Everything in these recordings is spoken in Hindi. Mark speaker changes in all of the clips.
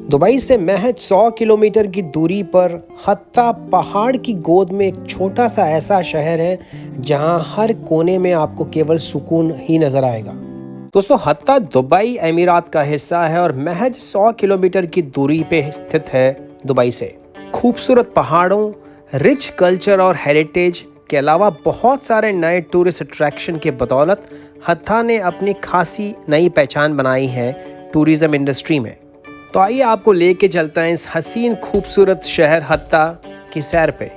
Speaker 1: दुबई से महज 100 किलोमीटर की दूरी पर हत्ता पहाड़ की गोद में एक छोटा सा ऐसा शहर है जहां हर कोने में आपको केवल सुकून ही नजर आएगा। दोस्तों, हत्ता दुबई अमीरात का हिस्सा है और महज 100 किलोमीटर की दूरी पे स्थित है दुबई से। खूबसूरत पहाड़ों, रिच कल्चर और हेरिटेज के अलावा बहुत सारे नए टूरिस्ट अट्रैक्शन के बदौलत हत्ता ने अपनी खासी नई पहचान बनाई है टूरिज्म इंडस्ट्री में। तो आइए आपको लेके चलते हैं इस हसीन खूबसूरत शहर हत्ता की सैर पे।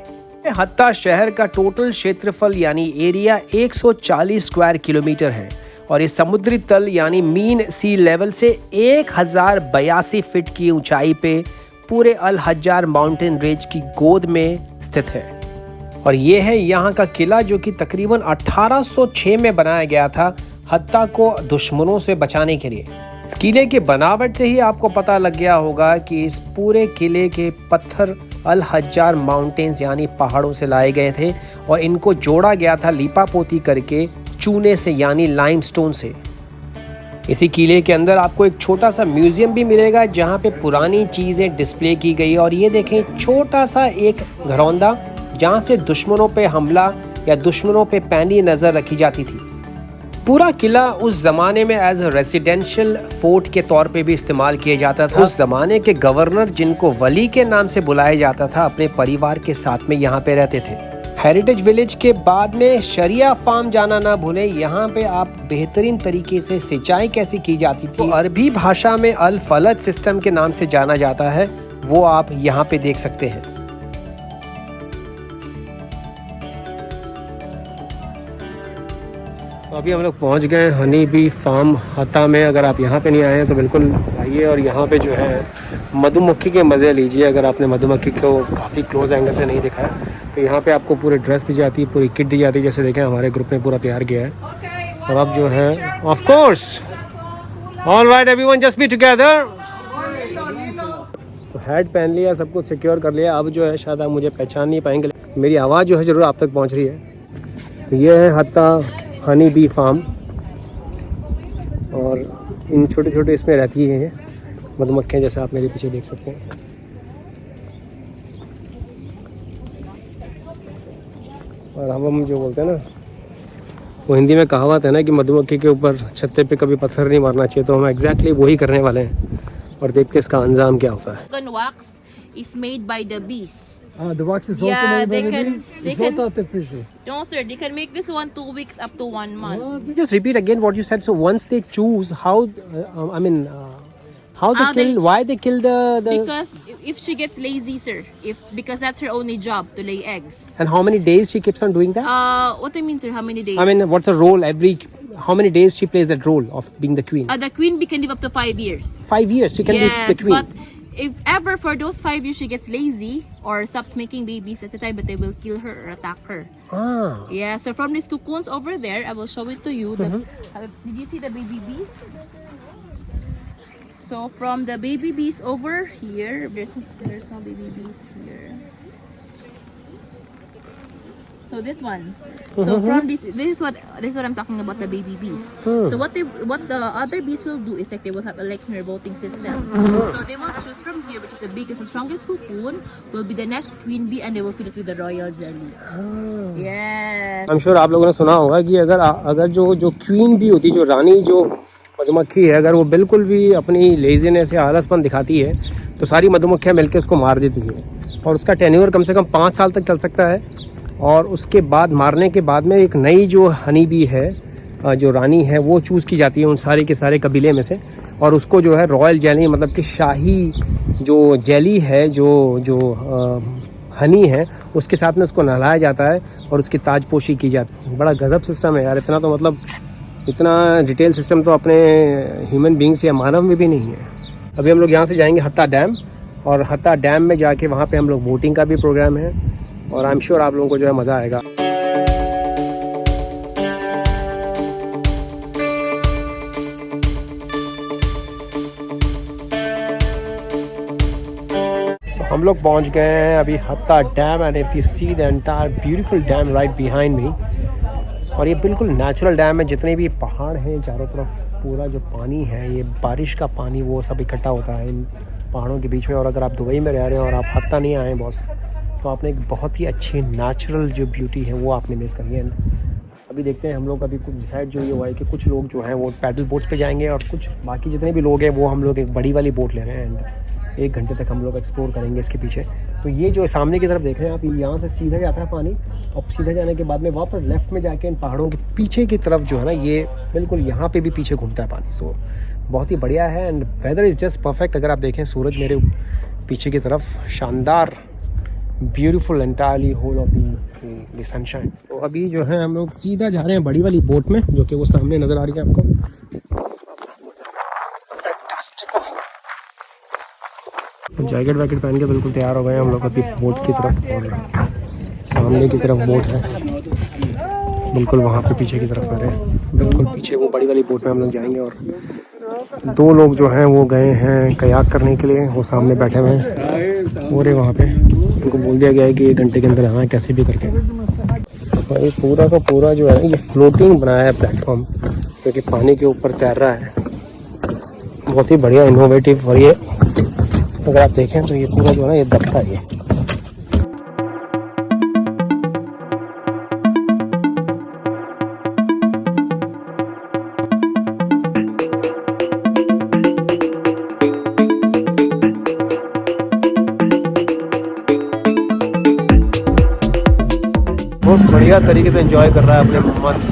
Speaker 1: हत्ता शहर का टोटल क्षेत्रफल यानी एरिया 140 स्क्वायर किलोमीटर है और ये समुद्री तल यानी मीन सी लेवल से 1082 फीट की ऊंचाई पे पूरे अल हज्जार माउंटेन रेंज की गोद में स्थित है। और ये है यहाँ का किला जो कि तकरीबन 1806 में बनाया गया था हत्ता को दुश्मनों से बचाने के लिए। इस किले की बनावट से ही आपको पता लग गया होगा कि इस पूरे किले के पत्थर अल हज्जार माउंटेन्स यानी पहाड़ों से लाए गए थे और इनको जोड़ा गया था लीपापोती करके चूने से यानी लाइमस्टोन से। इसी किले के अंदर आपको एक छोटा सा म्यूजियम भी मिलेगा जहाँ पे पुरानी चीज़ें डिस्प्ले की गई। और ये देखें, छोटा सा एक घरौंदा जहाँ से दुश्मनों पे हमला या दुश्मनों पे पैनी नज़र रखी जाती थी। पूरा किला उस ज़माने में एज रेजिडेंशियल फोर्ट के तौर पे भी इस्तेमाल किया जाता था। उस ज़माने के गवर्नर, जिनको वली के नाम से बुलाया जाता था, अपने परिवार के साथ में यहाँ पे रहते थे। हेरिटेज विलेज के बाद में शरिया फार्म जाना ना भूलें। यहाँ पे आप बेहतरीन तरीके से सिंचाई कैसी की जाती थी, अरबी भाषा में अल फलज सिस्टम के नाम से जाना जाता है, वो आप यहाँ पे देख सकते हैं। तो अभी हम लोग पहुँच गए हनी बी फार्म हत्ता में। अगर आप यहाँ पे नहीं आए हैं तो बिल्कुल आइए और यहाँ पे जो है मधुमक्खी के मज़े लीजिए। अगर आपने मधुमक्खी को काफ़ी क्लोज एंगल से नहीं देखा है तो यहाँ पे आपको पूरी ड्रेस दी जाती है, पूरी किट दी जाती है, जैसे देखें हमारे ग्रुप ने पूरा तैयार किया है। और अब जो है of course all right everyone just be together. तो हेड पहन लिया, सब कुछ सिक्योर कर लिया। अब जो है शायद आप मुझे पहचान नहीं पाएंगे, मेरी आवाज़ जो है ज़रूर आप तक पहुँच रही है। तो ये है हत्ता हनी बी फार्म और इन छोटे छोटे इसमें रहती हैं मधुमक्खियाँ, जैसे आप मेरे पीछे देख सकते हैं। और हम जो बोलते हैं ना, वो हिंदी में कहावत है ना कि मधुमक्खी के ऊपर छत्ते पे कभी पत्थर नहीं मारना चाहिए। तो हम एग्जैक्टली वही करने वाले हैं और देखते हैं इसका अंजाम क्या होता है।
Speaker 2: Wax is made by the bees.
Speaker 3: The wax is also made by the bee?
Speaker 2: They
Speaker 3: It's
Speaker 2: can,
Speaker 3: not artificial.
Speaker 2: no sir, they can make this one 2 weeks up to 1 month.
Speaker 3: What?
Speaker 1: Just repeat again what you said. So once they choose, how how they
Speaker 2: they-
Speaker 1: kill? Why they kill the?
Speaker 2: Because if she gets lazy, sir, because that's her only job to lay eggs.
Speaker 1: And how many days she keeps on doing that?
Speaker 2: What do you mean, sir? How many days?
Speaker 1: I mean, what's the role how many days she plays that role of being the queen?
Speaker 2: The queen can live up to 5 years.
Speaker 1: 5 years she can be
Speaker 2: Yes,
Speaker 1: the queen.
Speaker 2: but if ever for those 5 years she gets lazy or stops making babies, that's the time that they will kill her or attack her.
Speaker 1: Ah.
Speaker 2: Yeah, so from these cocoons over there, I will show it to you. Did you see the baby bees? So from the baby bees over here, there's no baby bees here. So this one. So from this is what I'm talking about, the baby bees. So what the other bees will do is like they will have election or voting system. So they will choose from here which is the biggest and strongest cocoon will be the next queen bee and they will fill it with the royal jelly. Yeah.
Speaker 1: I'm sure आप लोगों ने सुना होगा कि अगर जो क्वीन भी होती है, जो रानी जो मधुमक्खी है, अगर वो बिल्कुल भी अपनी लेजीनेस या आलसपन दिखाती है तो सारी मधुमक्खियाँ मिलकर उसको मार देती है और उसका टेन्योर कम से कम 5 साल तक चल सकता है। और उसके बाद मारने के बाद में एक नई जो हनी बी है, जो रानी है, वो चूज़ की जाती है उन सारे के सारे कबीले में से और उसको जो है रॉयल जेली मतलब कि शाही जो जेली है, जो हनी है, उसके साथ में उसको नहलाया जाता है और उसकी ताजपोशी की जाती है। बड़ा गजब सिस्टम है यार। इतना तो मतलब इतना डिटेल सिस्टम तो अपने ह्यूमन बींग्स या मानव में भी नहीं है। अभी हम लोग यहाँ से जाएंगे हत्ता डैम और हत्ता डैम में जाके वहाँ पे हम लोग बोटिंग का भी प्रोग्राम है और आई एम श्योर आप लोगों को जो है मज़ा आएगा। तो हम लोग पहुँच गए हैं अभी हत्ता dam and if you see the entire beautiful dam right behind me. और ये बिल्कुल नेचुरल डैम है। जितने भी पहाड़ हैं चारों तरफ, पूरा जो पानी है ये बारिश का पानी वो सब इकट्ठा होता है इन पहाड़ों के बीच में। और अगर आप दुबई में रह रहे हैं और आप हत्ता नहीं आए बॉस, तो आपने एक बहुत ही अच्छी नेचुरल जो ब्यूटी है वो आपने मिस करी है। अभी देखते हैं हम लोग, अभी कुछ डिसाइड जो ये हुआ है कि कुछ लोग जो हैं वो पैडल बोट्स पे जाएंगे और कुछ बाकी जितने भी लोग हैं वो हम लोग एक बड़ी वाली बोट ले रहे हैं। एंड 1 घंटे तक हम लोग एक्सप्लोर करेंगे इसके पीछे। तो ये जो सामने की तरफ देख रहे हैं आप, यहाँ से सीधा जाता है पानी, और सीधा जाने के बाद में वापस लेफ्ट में जाके इन पहाड़ों के पीछे की तरफ जो है ना, ये बिल्कुल यहाँ पे भी पीछे घूमता है पानी। तो बहुत ही बढ़िया है and weather is just perfect. अगर आप देखें सूरज मेरे पीछे की तरफ, शानदार, beautiful entirely whole of the sunshine. तो अभी जो है हम लोग सीधा जा रहे हैं बड़ी वाली बोट में, जो कि वो सामने नज़र आ रही है आपको। जैकेट वैकेट पहन के बिल्कुल तैयार हो गए हैं हम लोग अभी बोट की तरफ। और सामने की तरफ बोट है, बिल्कुल वहाँ पे पीछे की तरफ आ रहे हैं, बिल्कुल पीछे वो बड़ी वाली बोट में हम लोग जाएंगे। और 2 लोग जो हैं वो गए हैं कयाक करने के लिए, वो सामने बैठे हुए हैं और वहाँ पे उनको बोल दिया गया है कि 1 घंटे के अंदर आना है कैसे भी करके। और ये पूरा का पूरा जो है ना, ये फ्लोटिंग बनाया है प्लेटफॉर्म, जो कि पानी के ऊपर तैर रहा है। बहुत ही बढ़िया, इनोवेटिव। और ये अगर आप देखें तो ये पूरा जो है ना, ये दबता है। ये बहुत बढ़िया तरीके से एंजॉय कर रहा है अपने मस्त